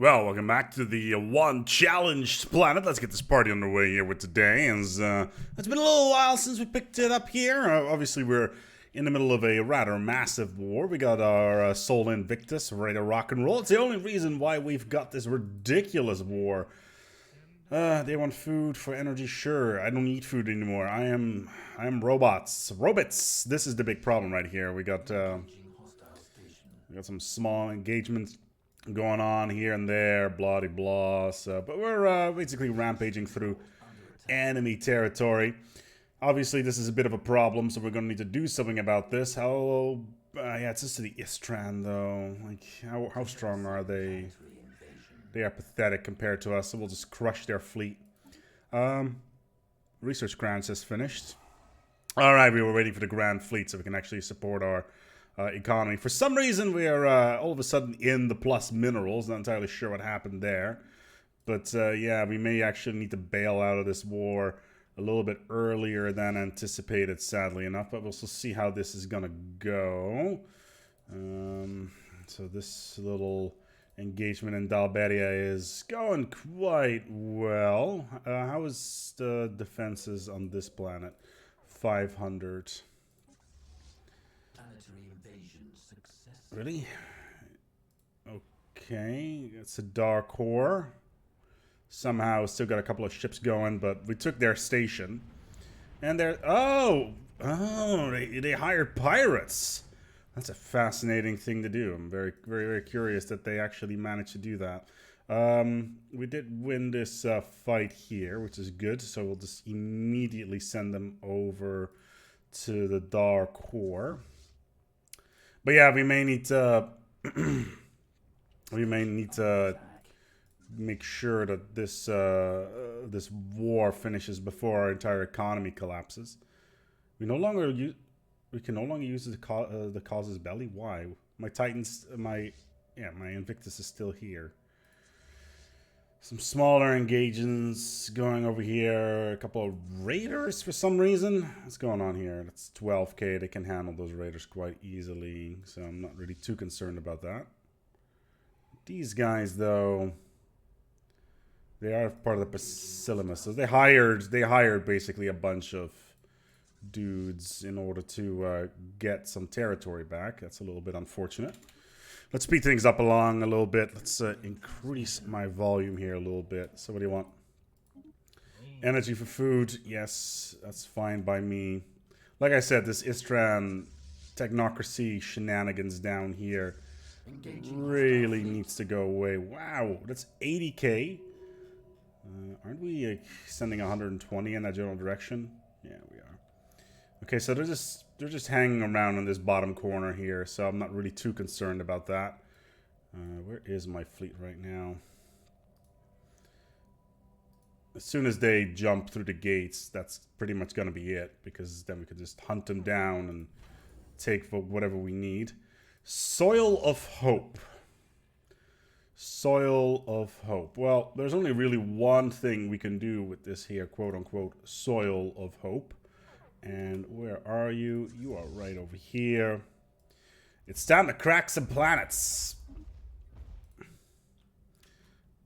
Well, welcome back to the one challenged planet. Let's get this party underway here with today. And it's been a little while since we picked it up here. Obviously, we're in the middle of a rather massive war. We got our Sol Invictus ready to rock and roll. It's the only reason why we've got this ridiculous war. They want food for energy. Sure, I don't need food anymore. I am robots. Robots. This is the big problem right here. We got some small engagements going on here and there, blah de blah. So, but we're basically rampaging through enemy territory. Obviously, this is a bit of a problem, so we're going to need to do something about this. How? Yeah, it's just to the Istran though. Like, how strong are they? They are pathetic compared to us, so we'll just crush their fleet. Research grants is finished. All right, we were waiting for the Grand Fleet so we can actually support our economy. For some reason, we are all of a sudden in the plus minerals. Not entirely sure what happened there. But yeah, we may actually need to bail out of this war a little bit earlier than anticipated, sadly enough. But we'll still see how this is going to go. So this little engagement in Dalberia is going quite well. How is the defenses on this planet? 500. Really? Okay, it's a dark core. Somehow still got a couple of ships going, but we took their station. And they're... they hired pirates. That's a fascinating thing to do. I'm very, very, very curious that they actually managed to do that. We did win this fight here, which is good. So we'll just immediately send them over to the dark core. But yeah, we may need to make sure that this this war finishes before our entire economy collapses. We can no longer use the cause's belly. Why? My Titans, my Invictus is still here. Some smaller engagements going over here. A couple of raiders for some reason. What's going on here? That's 12k. They can handle those raiders quite easily. So I'm not really too concerned about that. These guys, though, they are part of the Basilimus. So they hired basically a bunch of dudes in order to get some territory back. That's a little bit unfortunate. Let's speed things up along a little bit. Let's increase my volume here a little bit. So what do you want? Energy for food. Yes, that's fine by me. Like I said, this Istran technocracy shenanigans down here really needs to go away. Wow, that's 80k. Aren't we sending 120 in that general direction? Yeah, we are. Okay, so they're just hanging around in this bottom corner here, so I'm not really too concerned about that. Where is my fleet right now? As soon as they jump through the gates, that's pretty much going to be it, because then we could just hunt them down and take whatever we need. Soil of Hope. Soil of Hope. Well, there's only really one thing we can do with this here, quote-unquote, Soil of Hope. And where are you? You are right over here. It's time to crack some planets.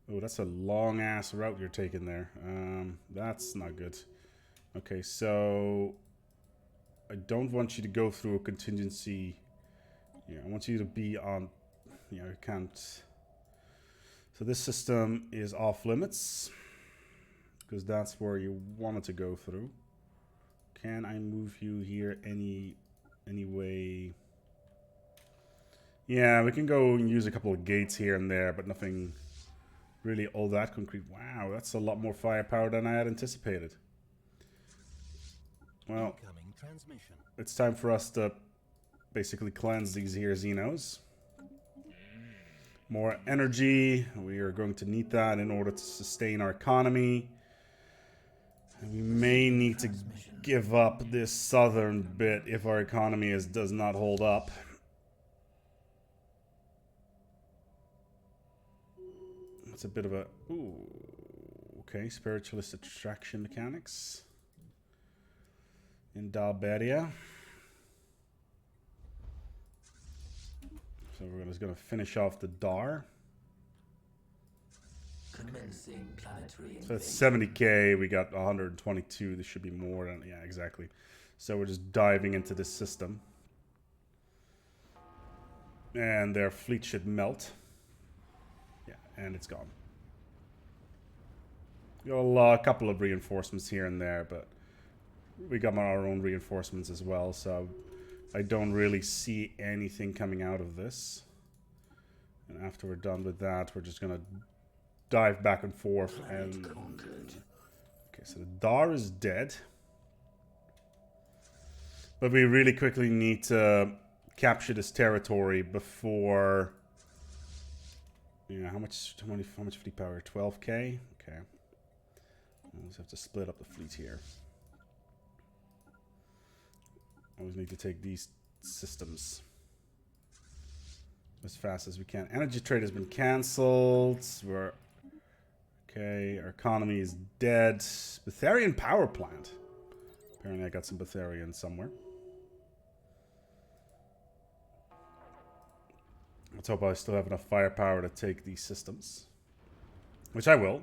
Oh, that's a long-ass route you're taking there. That's not good. Okay, so I don't want you to go through a contingency. Yeah, I want you to be on... Yeah, I can't... So this system is off limits, because that's where you wanted to go through. Can I move you here any way? Yeah, we can go and use a couple of gates here and there, but nothing really all that concrete. Wow, that's a lot more firepower than I had anticipated. Well, it's time for us to basically cleanse these here Xenos. More energy. We are going to need that in order to sustain our economy. And we may need to give up this southern bit if our economy does not hold up. It's a bit of a... Ooh. Okay, spiritualist attraction mechanics. In Dalberia. So we're just going to finish off the Dar. Sensing planetary So that's 70k. We got 122. This should be more than, yeah, exactly. So we're just diving into this system. And their fleet should melt. Yeah, and it's gone. We got a couple of reinforcements here and there, but we got our own reinforcements as well, so I don't really see anything coming out of this. And after we're done with that, we're just gonna dive back and forth and... Okay, so the Dar is dead. But we really quickly need to capture this territory before... Yeah, how much fleet power? 12k? Okay. We'll just have to split up the fleet here. Always need to take these systems as fast as we can. Energy trade has been cancelled. We're okay. Our economy is dead. Betharian power plant. Apparently, I got some Betharian somewhere. Let's hope I still have enough firepower to take these systems, which I will.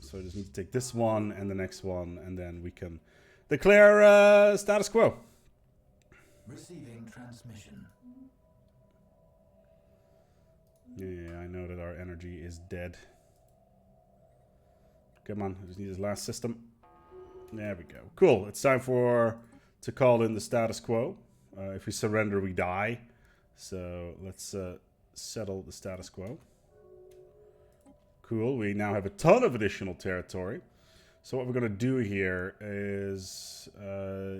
So I just need to take this one and the next one, and then we can declare status quo. Receiving transmission. Yeah, I know that our energy is dead. Come on, I just need this last system. There we go. Cool. It's time to call in the status quo. If we surrender, we die. So let's settle the status quo. Cool. We now have a ton of additional territory. So what we're going to do here is...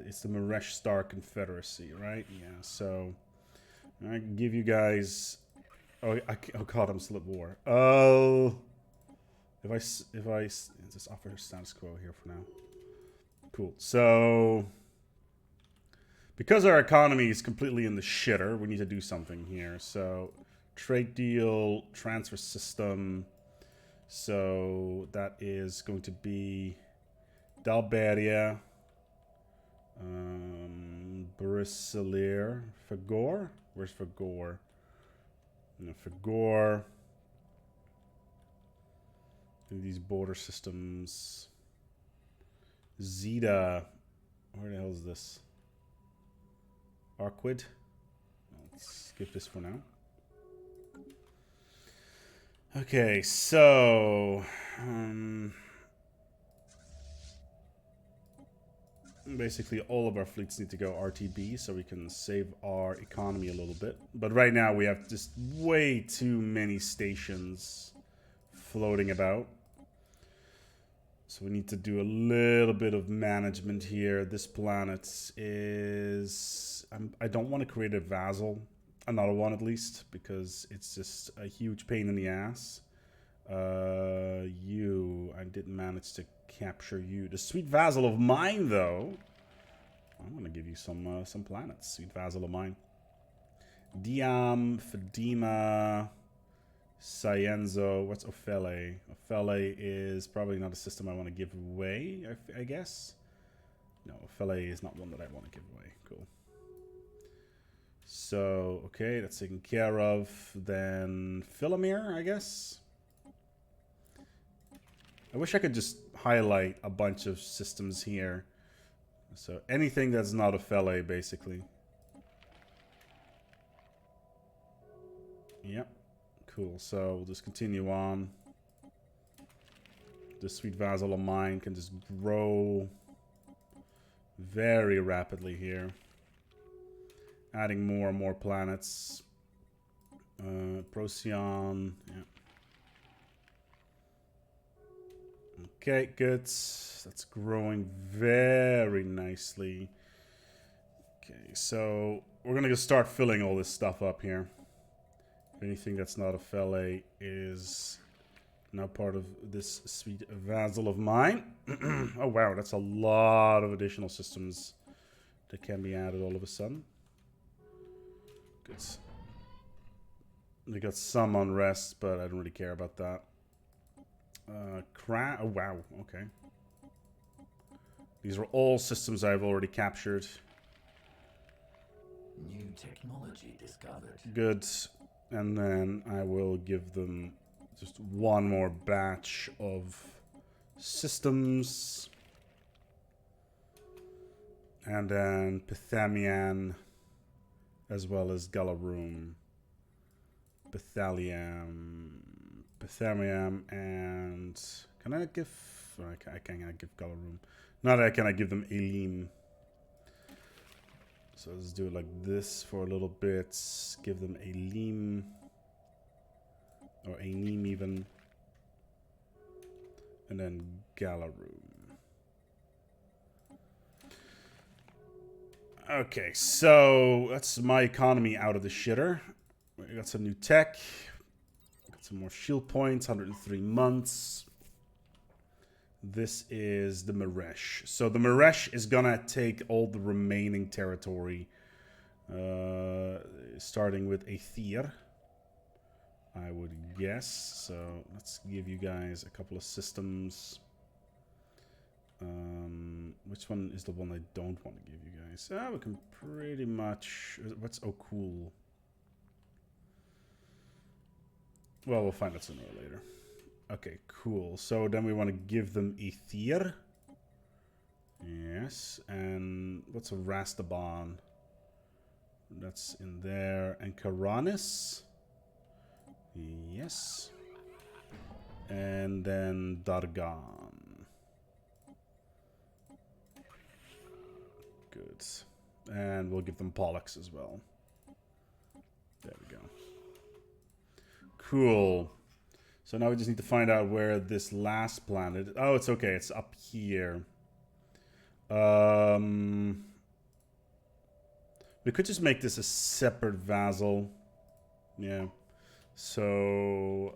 it's the Maresh Star Confederacy, right? Yeah, so... I can give you guys... Oh god, I'm still at war. Oh... If I just offer status quo here for now. Cool. So... Because our economy is completely in the shitter, we need to do something here. So... Trade deal, transfer system... So that is going to be Dalberia, Brisilir, Fagor. Where's Fagor? No, Fagor. These border systems. Zeta. Where the hell is this? Arquid. Let's skip this for now. Okay, so basically all of our fleets need to go RTB so we can save our economy a little bit. But right now we have just way too many stations floating about. So we need to do a little bit of management here. This planet is... I don't want to create a vassal. Another one at least, because it's just a huge pain in the ass. I didn't manage to capture you. The sweet vassal of mine, though. I'm gonna give you some planets. Sweet vassal of mine. Diam, Fedima, Scienzo. What's Ophele? Ophele is probably not a system I want to give away, I guess. No, Ophele is not one that I want to give away. Cool. So, okay, that's taken care of. Then Philomere, I guess. I wish I could just highlight a bunch of systems here. So anything that's not a Ophele, basically. Yep. Cool. So we'll just continue on. The sweet vassal of mine can just grow very rapidly here. Adding more and more planets. Procyon. Yeah. Okay, good. That's growing very nicely. Okay, so we're going to just start filling all this stuff up here. Anything that's not a Ophele is now part of this sweet vassal of mine. Oh, wow, that's a lot of additional systems that can be added all of a sudden. Good. They got some unrest, but I don't really care about that. Oh, wow, okay. These are all systems I've already captured. New technology discovered. Good. And then I will give them just one more batch of systems. And then Pithamian, as well as Galaroom. Pithamium, and can I give? I can't give Galaroom. Not that I can. I give them Elim. So let's do it like this for a little bit. Give them Elim, or Anim even, and then Galaroom. Okay, so that's my economy out of the shitter. We got some new tech. Got some more shield points, 103 months. This is the Maresh. So the Maresh is gonna take all the remaining territory. Starting with Aether, I would guess. So let's give you guys a couple of systems. Which one is the one I don't want to give you guys? We can pretty much... What's... Oh, cool. Well, we'll find out sooner or later. Okay, cool. So then we want to give them Aether. Yes. And what's a Rastaban? That's in there. And Karanis. Yes. And then Dargan. Good. And we'll give them Pollux as well. There we go. Cool. So now we just need to find out where this last planet... Oh, it's okay. It's up here. We could just make this a separate vassal. Yeah. So...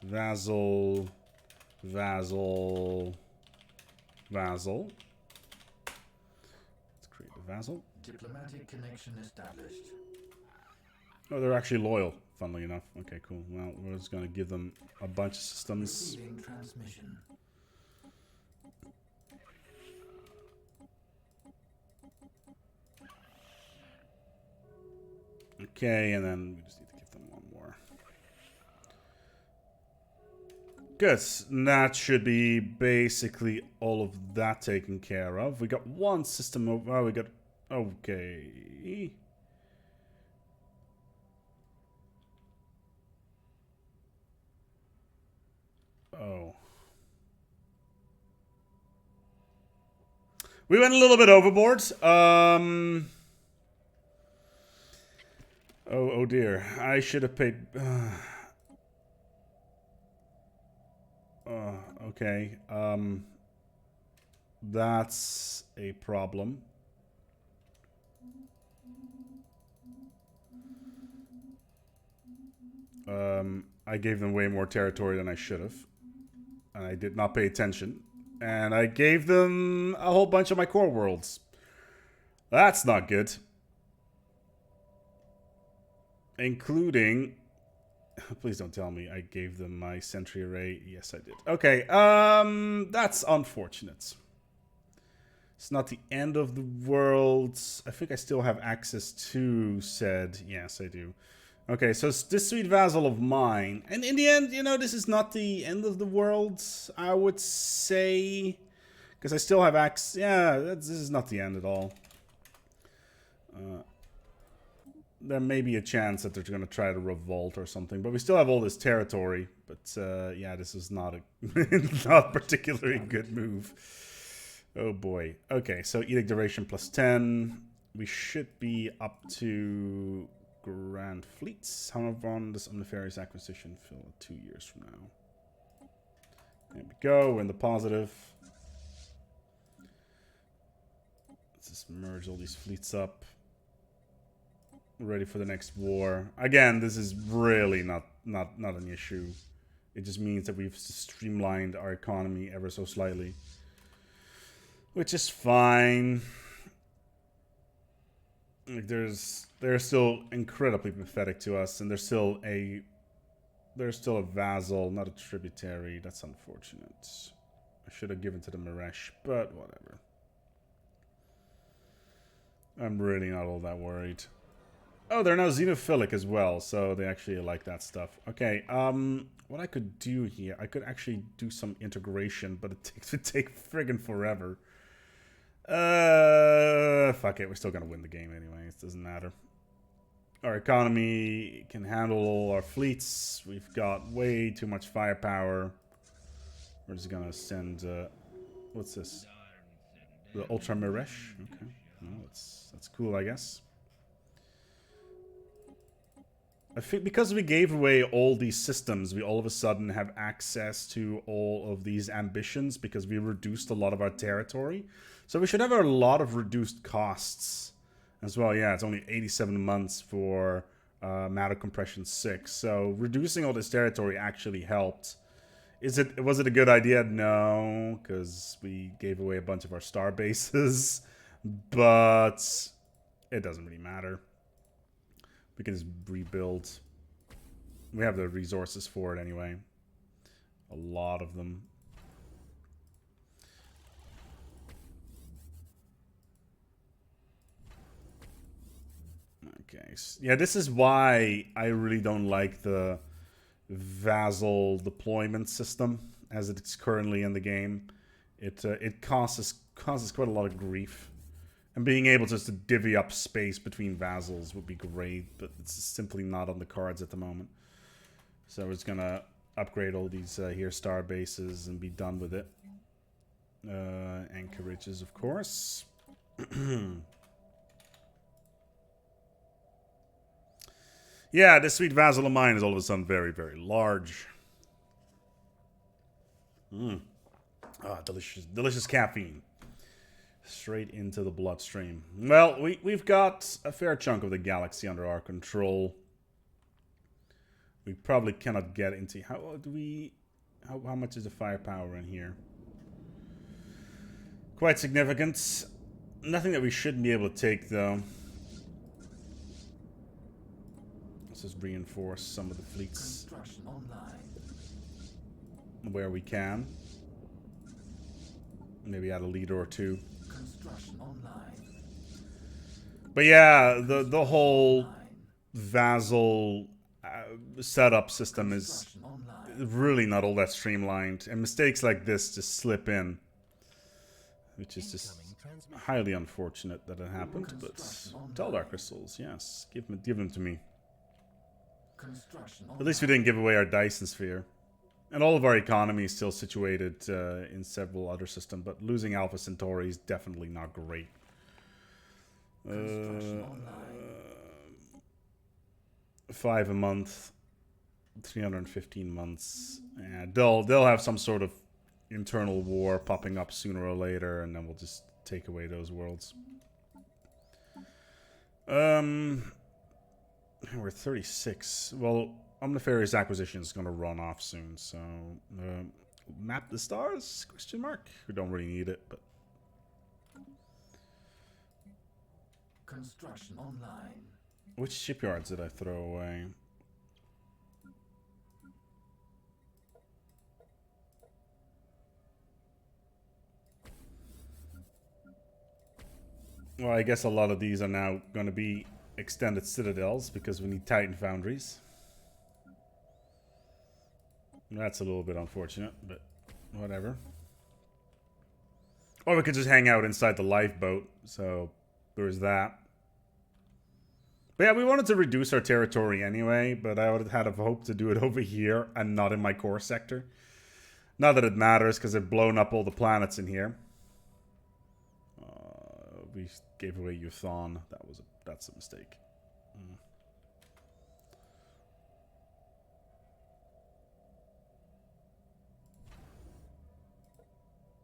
vassal... Vassal... Vassal. Let's create a vassal. Diplomatic connection established. Oh, they're actually loyal, funnily enough. Okay, cool. Well, we're just going to give them a bunch of systems. Receiving transmission. Okay, and then we just need to give them one more. Good. That should be basically all of that taken care of. We got one system over... Oh, we got... Okay... Oh. We went a little bit overboard. Oh dear. I should have paid... okay. That's a problem. I gave them way more territory than I should have. And I did not pay attention. And I gave them a whole bunch of my core worlds. That's not good. Including... Please don't tell me I gave them my sentry array. Yes, I did. Okay, that's unfortunate. It's not the end of the world. I think I still have access to said. Yes, I do. Okay, so this sweet vassal of mine. And in the end, you know, this is not the end of the world, I would say. Because I still have access. Yeah, this is not the end at all. There may be a chance that they're going to try to revolt or something. But we still have all this territory. But yeah, this is not a not particularly good move. Oh boy. Okay, so edict duration plus 10. We should be up to... Grand Fleets. How long does Omnifarious Acquisition fill 2 years from now? There we go. We're in the positive. Let's just merge all these fleets up. We're ready for the next war. Again, this is really not an issue. It just means that we've streamlined our economy ever so slightly. Which is fine. Like they're still incredibly pathetic to us, and they're still a vassal, not a tributary. That's unfortunate. I should have given to the Maresh, but whatever. I'm really not all that worried. Oh, they're now xenophilic as well, so they actually like that stuff. Okay, what I could do here, I could actually do some integration, but it would take friggin' forever. Fuck it, we're still gonna win the game anyway, it doesn't matter. Our economy can handle all our fleets. We've got way too much firepower. We're just gonna send, what's this? The Ultra Miresh? Okay, well, that's cool, I guess. I think because we gave away all these systems, we all of a sudden have access to all of these ambitions because we reduced a lot of our territory. So we should have a lot of reduced costs as well. Yeah, it's only 87 months for matter compression 6. So reducing all this territory actually helped. Was it a good idea? No, because we gave away a bunch of our star bases. But it doesn't really matter. We can just rebuild. We have the resources for it anyway. A lot of them. Okay. Yeah, this is why I really don't like the vassal deployment system as it's currently in the game. It causes quite a lot of grief. And being able just to divvy up space between vassals would be great, but it's simply not on the cards at the moment. So we're just gonna upgrade all these here star bases and be done with it. Anchorages, of course. Yeah, this sweet vassal of mine is all of a sudden very, very large. Ah, delicious, delicious caffeine. Straight into the bloodstream. Well, we've got a fair chunk of the galaxy under our control. We probably cannot get into... How much is the firepower in here? Quite significant. Nothing that we shouldn't be able to take, though. Let's just reinforce some of the fleets where we can. Maybe add a leader or two. But yeah, the whole vassal setup system is really not all that streamlined, and mistakes like this just slip in, which is just highly unfortunate that it happened. But Teldar crystals, yes, give them to me. At least we didn't give away our Dyson sphere. And all of our economy is still situated in several other systems, but losing Alpha Centauri is definitely not great. 5 a month, 315 months. Yeah, they'll have some sort of internal war popping up sooner or later, and then we'll just take away those worlds. We're 36. Well, Omnifarious Acquisition is going to run off soon, so map the stars? Question mark. We don't really need it, but construction online. Which shipyards did I throw away? Well, I guess a lot of these are now going to be extended citadels because we need Titan foundries. That's a little bit unfortunate, but whatever. Or we could just hang out inside the lifeboat, so there's that. But yeah, we wanted to reduce our territory anyway, but I would have had a hope to do it over here and not in my core sector. Not that it matters, because I've blown up all the planets in here. We gave away Euthon. That's a mistake.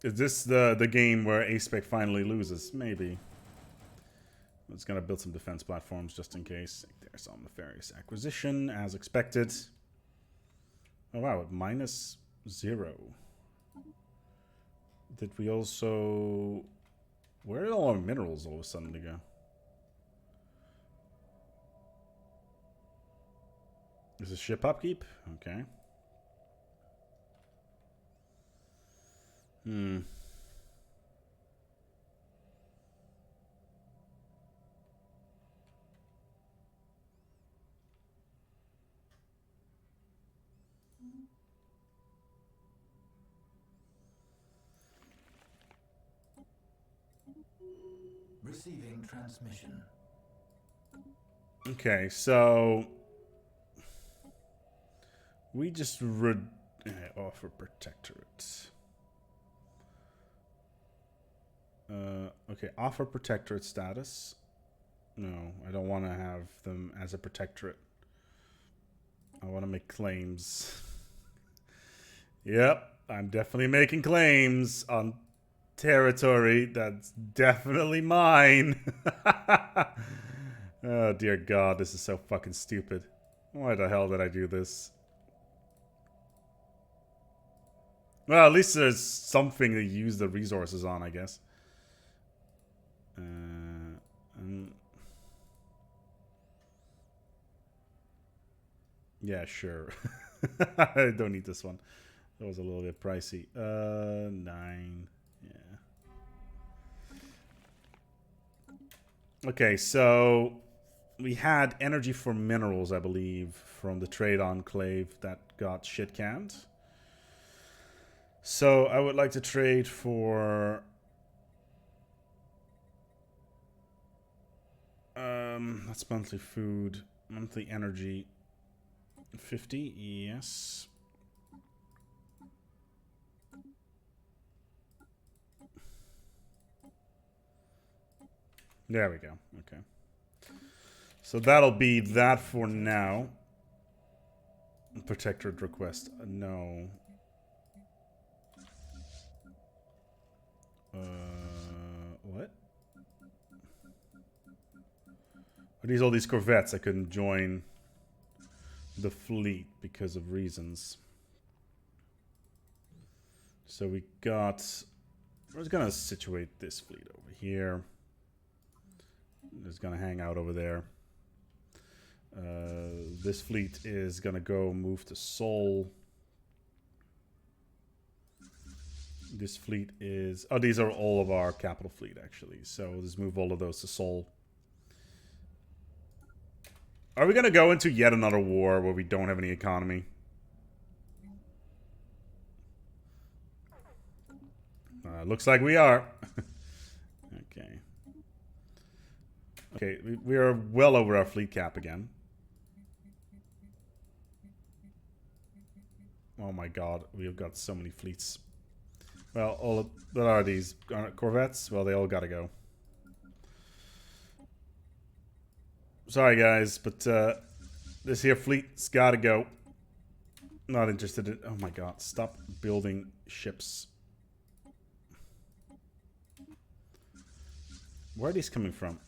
Is this the game where ASpec finally loses? Maybe. I'm just gonna build some defense platforms just in case. There's some nefarious acquisition, as expected. Oh wow, -0. Did we also... Where did all our minerals all of a sudden go? Is this ship upkeep? Okay. Receiving transmission. Okay, so we just offer protectorate. Okay, offer protectorate status. No, I don't want to have them as a protectorate. I want to make claims. Yep, I'm definitely making claims on territory that's definitely mine. Oh dear God, this is so fucking stupid. Why the hell did I do this? Well, at least there's something to use the resources on, I guess. Yeah, sure. I don't need this one. That was a little bit pricey. 9. Yeah. Okay, so we had energy for minerals, I believe, from the trade enclave that got shit canned. So I would like to trade for that's monthly food, monthly energy. 50, yes. There we go. Okay. So that'll be that for now. Protectorate request. No. What? Are these all these corvettes I couldn't join the fleet because of reasons? So we got... We're just gonna situate this fleet over here. It's gonna hang out over there. This fleet is gonna go move to Seoul. This fleet is... Oh, these are all of our capital fleet, actually. So we'll just move all of those to Seoul. Are we gonna go into yet another war where we don't have any economy? Looks like we are. Okay. Okay, we are well over our fleet cap again. Oh my god, we've got so many fleets. Well, what are these? Corvettes? Well, they all gotta go. Sorry guys, but this here fleet's gotta go. Not interested in... Oh my god, stop building ships. Where are these coming from?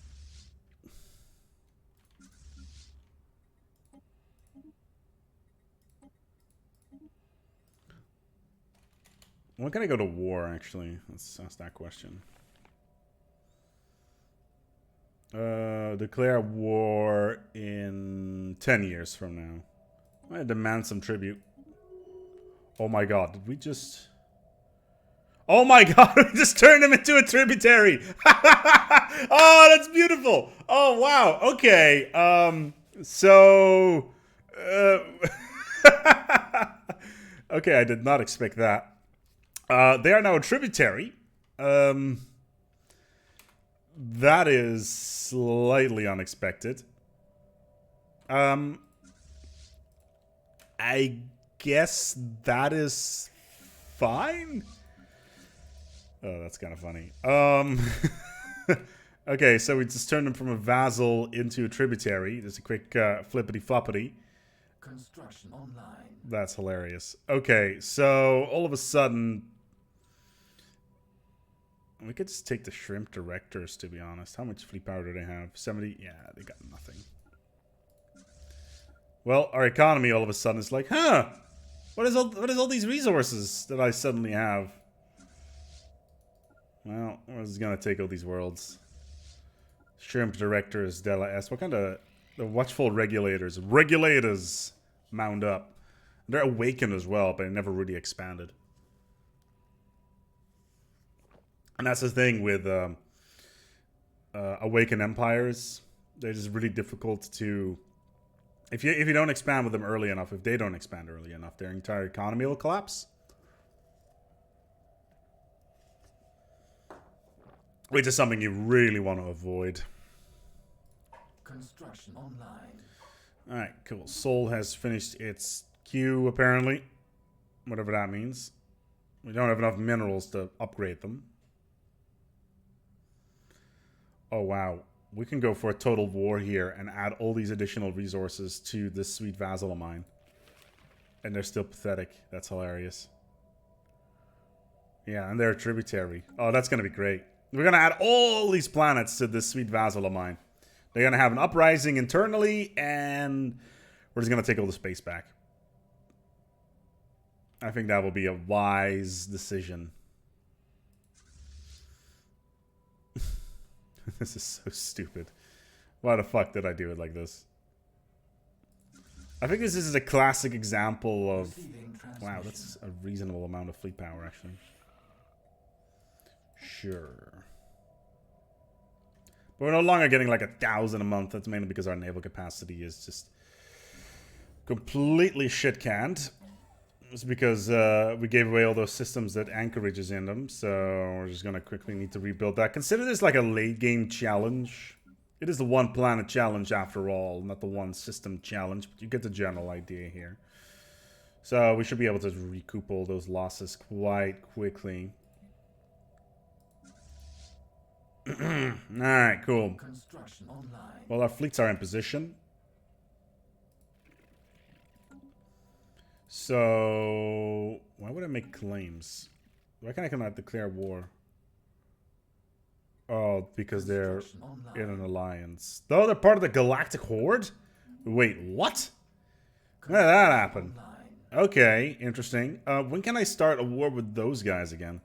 When can I go to war, actually? Let's ask that question. Declare war in 10 years from now. I demand some tribute. Oh my god, did we just... Oh my god, we just turned him into a tributary! Oh, that's beautiful! Oh, wow, okay. So... okay, I did not expect that. They are now a tributary. That is slightly unexpected. I guess that is fine. Oh, that's kind of funny. Okay, so we just turned him from a vassal into a tributary. Just a quick flippity floppity. Construction online. That's hilarious. Okay, so all of a sudden, we could just take the shrimp directors, to be honest. How much fleet power do they have? 70? Yeah, they got nothing. Well, our economy all of a sudden is like, huh? What is all these resources that I suddenly have? Well, we're just gonna take all these worlds. Shrimp directors, Stellaris. What kind of... The watchful regulators. Regulators mound up. They're awakened as well, but they never really expanded. And that's the thing with awakened empires. They're just really difficult to... If you don't expand with them early enough, if they don't expand early enough, their entire economy will collapse. which is something you really want to avoid. Construction online. Alright, cool. Soul has finished its queue, apparently. Whatever that means. We don't have enough minerals to upgrade them. Oh, wow. We can go for a total war here and add all these additional resources to this sweet vassal of mine. And they're still pathetic. That's hilarious. Yeah, and they're a tributary. Oh, that's going to be great. We're going to add all these planets to this sweet vassal of mine. They're going to have an uprising internally, and we're just going to take all the space back. I think that will be a wise decision. This is so stupid. Why the fuck did I do it like this? I think this is a classic example of... Wow, that's a reasonable amount of fleet power, actually. Sure. But we're no longer getting like 1,000 a month. That's mainly because our naval capacity is just completely shit-canned. It's because we gave away all those systems that Anchorage is in them. So we're just going to quickly need to rebuild that. Consider this like a late-game challenge. It is the one planet challenge after all, not the one system challenge. But you get the general idea here. So we should be able to recoup all those losses quite quickly. Alright, cool. Construction online. Well, our fleets are in position. So, why would I make claims? Why can't I come out declare war? Oh, because they're in an alliance. Oh, they're part of the Galactic Horde? Wait, what? When did that happen? Okay, interesting. When can I start a war with those guys again?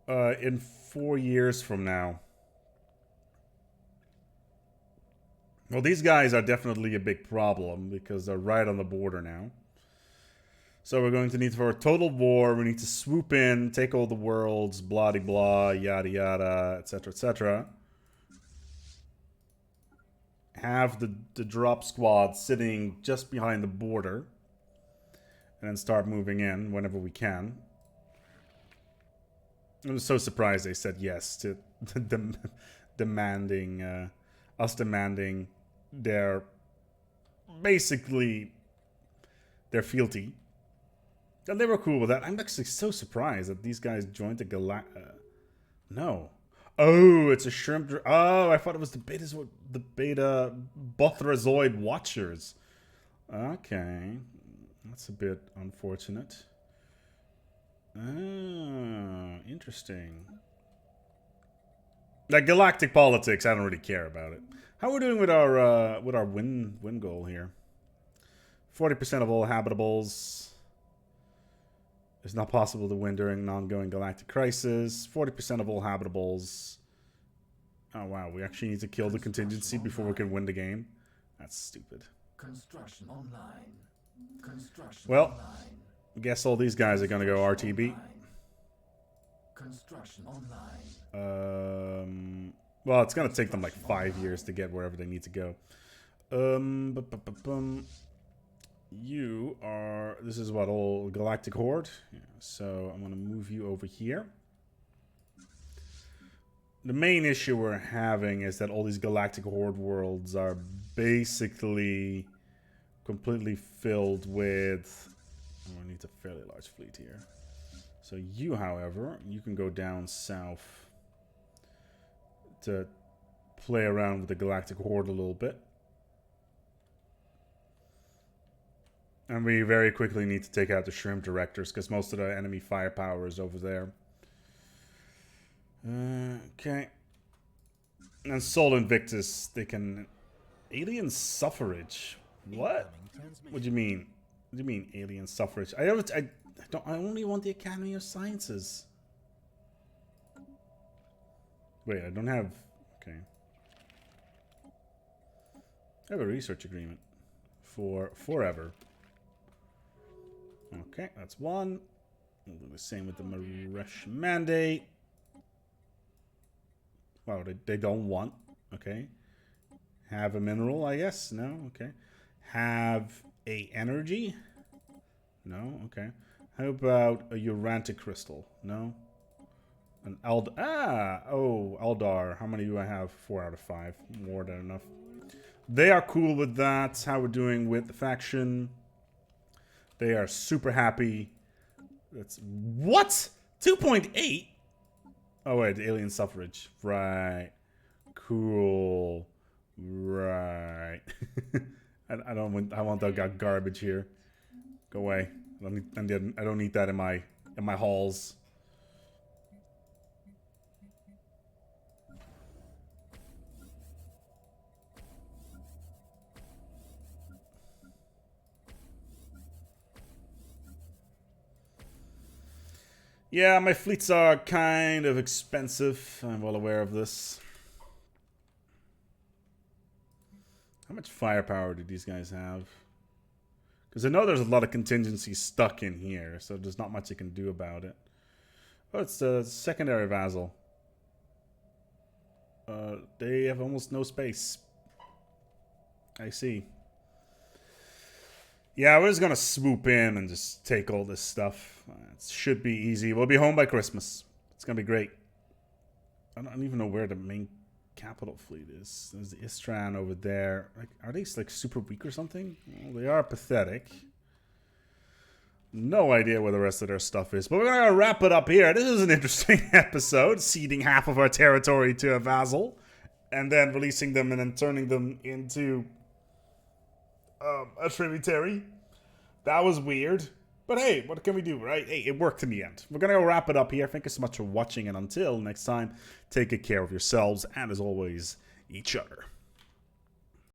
In 4 years from now. Well, these guys are definitely a big problem because they're right on the border now. So we're going to need, for a total war, we need to swoop in, take all the worlds, blah de blah, yada yada, etc, etc. Have the drop squad sitting just behind the border. And then start moving in whenever we can. I'm so surprised they said yes to demanding us demanding their basically their fealty, and they were cool with that. I'm actually so surprised that these guys joined the no. Oh, it's a shrimp. Oh, I thought it was the beta Bothrazoid Watchers. Okay, that's a bit unfortunate. Ah, interesting. Like galactic politics, I don't really care about it. How are we doing with our win goal here? 40% of all habitables. It's not possible to win during an ongoing galactic crisis. 40% of all habitables. Oh wow, we actually need to kill the contingency before we can win the game. That's stupid. Construction online. Construction Well, online. I guess all these guys are gonna go RTB. Construction online. Well, it's gonna take them like 5 years to get wherever they need to go. You are... This is what, all Galactic Horde? Yeah, so I'm gonna move you over here. The main issue we're having is that all these Galactic Horde worlds are basically completely filled with... Oh, I need a fairly large fleet here. So you, however, you can go down south to play around with the Galactic Horde a little bit. And we very quickly need to take out the Shrimp Directors because most of the enemy firepower is over there. Okay. And Sol Invictus, they can... Alien Suffrage? What? What do you mean? What do you mean, Alien Suffrage? I only want the Academy of Sciences. Wait, I don't have... Okay. I have a research agreement. For forever. Okay, that's one. We'll do the same with the Maresh Mandate. Wow, they don't want. Okay. Have a mineral, I guess? No? Okay. Have a energy? No? Okay. How about a Urantic crystal? No? An Eldar. How many do I have? 4 out of 5. More than enough. They are cool with that. How we're doing with the faction. They are super happy. That's what? 2.8? Oh wait, alien suffrage. Right. Cool. Right. I want that garbage here. Go away. I don't need that in my halls. Yeah, my fleets are kind of expensive. I'm well aware of this. How much firepower do these guys have? Because I know there's a lot of contingencies stuck in here, so there's not much I can do about it. Oh, it's the secondary vassal. They have almost no space. I see. Yeah, we're just gonna swoop in and just take all this stuff. It should be easy. We'll be home by Christmas. It's gonna be great. I don't even know where the main capital fleet is. There's the Istran over there. Like, are they like super weak or something? Well, they are pathetic. No idea where the rest of their stuff is. But we're gonna wrap it up here. This is an interesting episode. Ceding half of our territory to a vassal. And then releasing them and then turning them into a tributary. That was weird. But hey, what can we do, right? Hey, it worked in the end. We're going to wrap it up here. Thank you so much for watching. And until next time, take good care of yourselves. And as always, each other.